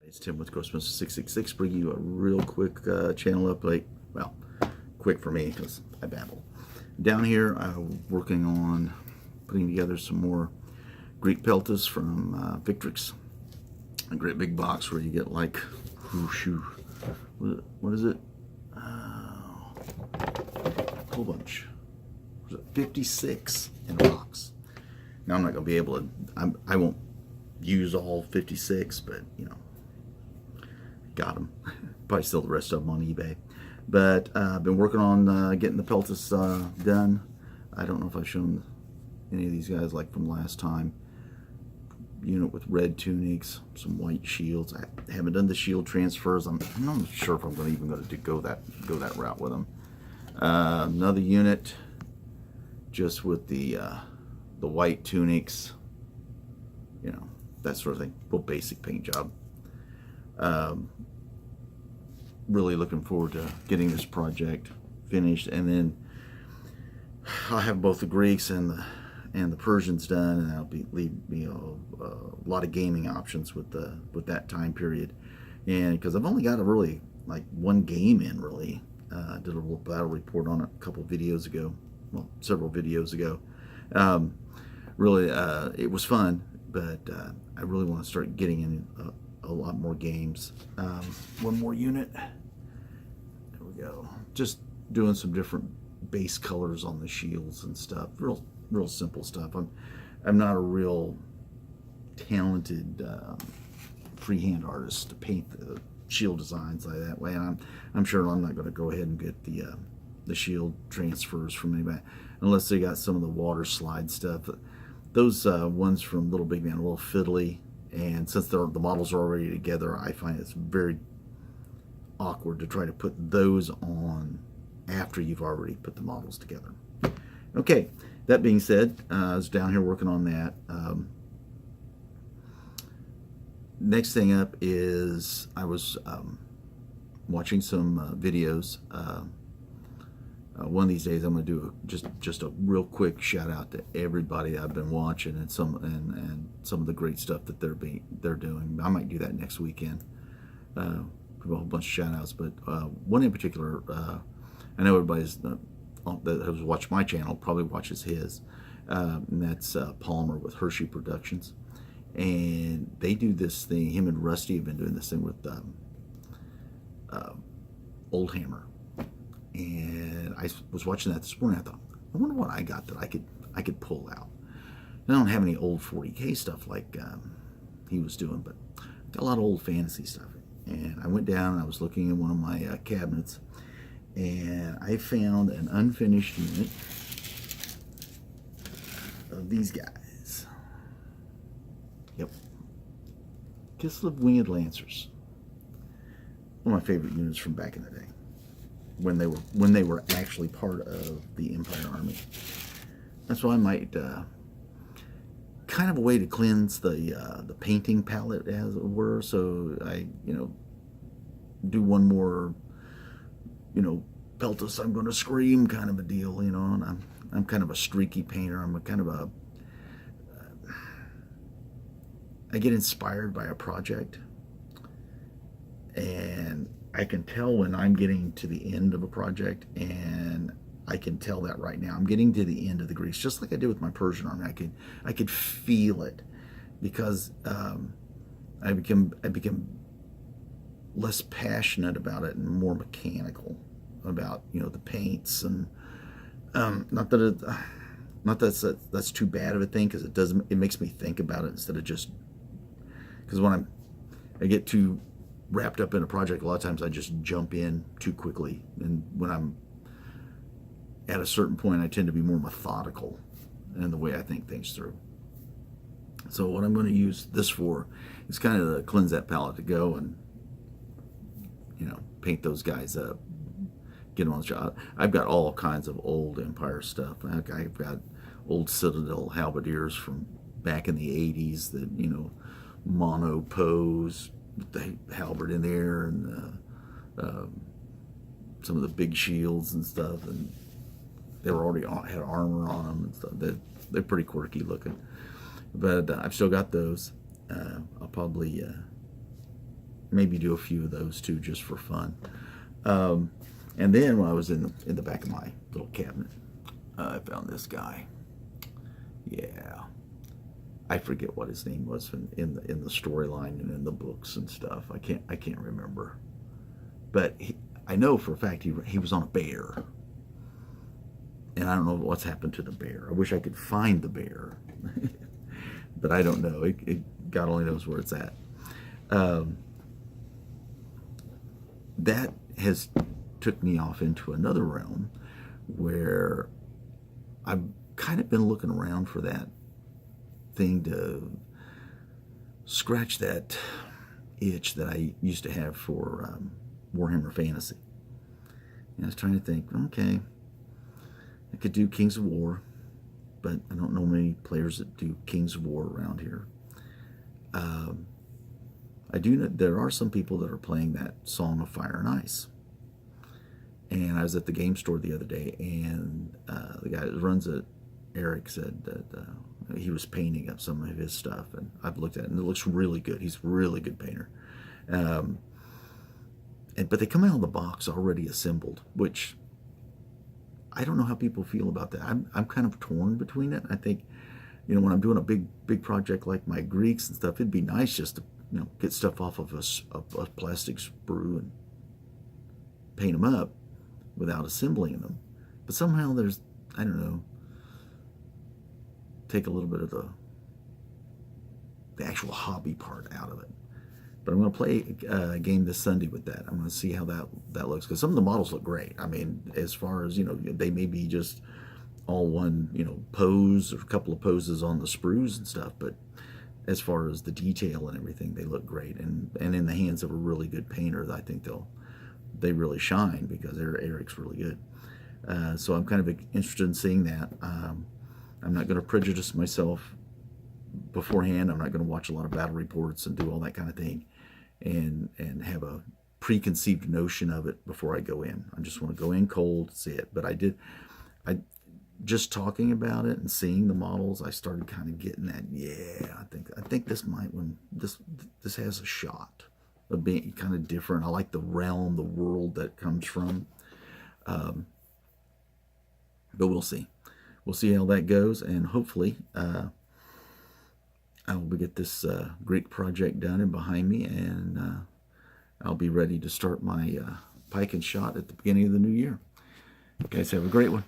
It's Tim with Ghostmaster 666, bringing you a real quick channel update. Well, quick for me because I babble. Down here, I'm working on putting together some more Greek Peltast from Victrix. A great big box where you get like, what is it? A whole bunch. 56 in a box. Now I'm not going to be able to, I won't use all 56, but you know, got them. Probably still the rest of them on eBay. But I've been working on getting the Peltast done. I don't know if I've shown any of these guys like from last time. Unit with red tunics, some white shields. I haven't done the shield transfers. I'm not sure if I'm going to even go that route with them. Another unit just with the white tunics, you know, that sort of thing. Real basic paint job. Really looking forward to getting this project finished, and then I'll have both the Greeks and the Persians done, and that'll leave me a lot of gaming options with that time period. And because I've only got really like one game in, really. Did a little battle report on it a couple videos ago, well, several videos ago. Really, it was fun, but I really want to start getting in a lot more games. One more unit. There we go. Just doing some different base colors on the shields and stuff. Real simple stuff. I'm not a real talented freehand artist to paint the shield designs like that way, and I'm sure I'm not going to go ahead and get the shield transfers from anybody unless they got some of the water slide stuff. Those ones from Little Big Man are a little fiddly, and since the models are already together, I find it's very awkward to try to put those on after you've already put the models together. Okay, that being said, I was down here working on that. Next thing up is I was watching some videos. One of these days I'm going to do just a real quick shout out to everybody I've been watching, and some of the great stuff that they're doing. I might do that next weekend. A whole bunch of shout outs, but one in particular, I know everybody's that has watched my channel probably watches his, and that's Palmer with Hershey Productions. And they do this thing, him and Rusty have been doing this thing with Warhamer. And I was watching that this morning. I thought, I wonder what I got that I could pull out. I don't have any old 40K stuff like he was doing, but I got a lot of old fantasy stuff. And I went down and I was looking in one of my cabinets, and I found an unfinished unit of these guys. Yep. Kislev Winged Lancers. One of my favorite units from back in the day, when they were actually part of the Empire Army. That's why I might kind of a way to cleanse the painting palette, as it were. So I, do one more, Peltast, I'm going to scream kind of a deal, and I'm kind of a streaky painter. I'm a kind of a I get inspired by a project, and I can tell when I'm getting to the end of a project, and I can tell that right now. I'm getting to the end of the Greeks, just like I did with my Persian army. I could feel it, because I become less passionate about it and more mechanical about the paints, and not that that's too bad of a thing, because it makes me think about it instead of just. Because when I get too wrapped up in a project, a lot of times I just jump in too quickly. And when I'm at a certain point, I tend to be more methodical in the way I think things through. So what I'm going to use this for is kind of to cleanse that palette, to go and, paint those guys up, get them on the job. I've got all kinds of old Empire stuff. I've got old Citadel halberdiers from back in the 80s that, mono pose with the halberd in there, and some of the big shields and stuff, and they were already had armor on them and stuff. They're pretty quirky looking, but I've still got those. I'll probably maybe do a few of those too, just for fun. And then when I was in the back of my little cabinet, I found this guy. Yeah, I forget what his name was in the storyline and in the books and stuff. I can't remember, but I know for a fact he was on a bear, and I don't know what's happened to the bear. I wish I could find the bear, but I don't know. God only knows where it's at. That has took me off into another realm where I've kind of been looking around for that thing to scratch that itch that I used to have for Warhammer Fantasy. And I was trying to think, okay, I could do Kings of War, but I don't know many players that do Kings of War around here. I do know there are some people that are playing that Song of Fire and Ice. And I was at the game store the other day, and the guy that runs it, Eric, said that he was painting up some of his stuff, and I've looked at it, and it looks really good. He's a really good painter. But they come out of the box already assembled, which I don't know how people feel about that. I'm kind of torn between it. I think, when I'm doing a big project like my Greeks and stuff, it'd be nice just to get stuff off of a plastic sprue and paint them up without assembling them. But somehow there's, I don't know, take a little bit of the actual hobby part out of it. But I'm going to play a game this Sunday with that. I'm going to see how that looks, because some of the models look great. I mean, as far as, they may be just all one, pose or a couple of poses on the sprues and stuff, but as far as the detail and everything, they look great. And in the hands of a really good painter, I think they really shine, because Eric's really good. So I'm kind of interested in seeing that. I'm not going to prejudice myself beforehand. I'm not going to watch a lot of battle reports and do all that kind of thing and have a preconceived notion of it before I go in. I just want to go in cold, see it. But I just talking about it and seeing the models, I started kind of getting that, yeah, I think this might this has a shot of being kind of different. I like the realm, the world that comes from. But we'll see. We'll see how that goes, and hopefully I will get this Greek project done and behind me, and I'll be ready to start my pike and shot at the beginning of the new year. You guys have a great one.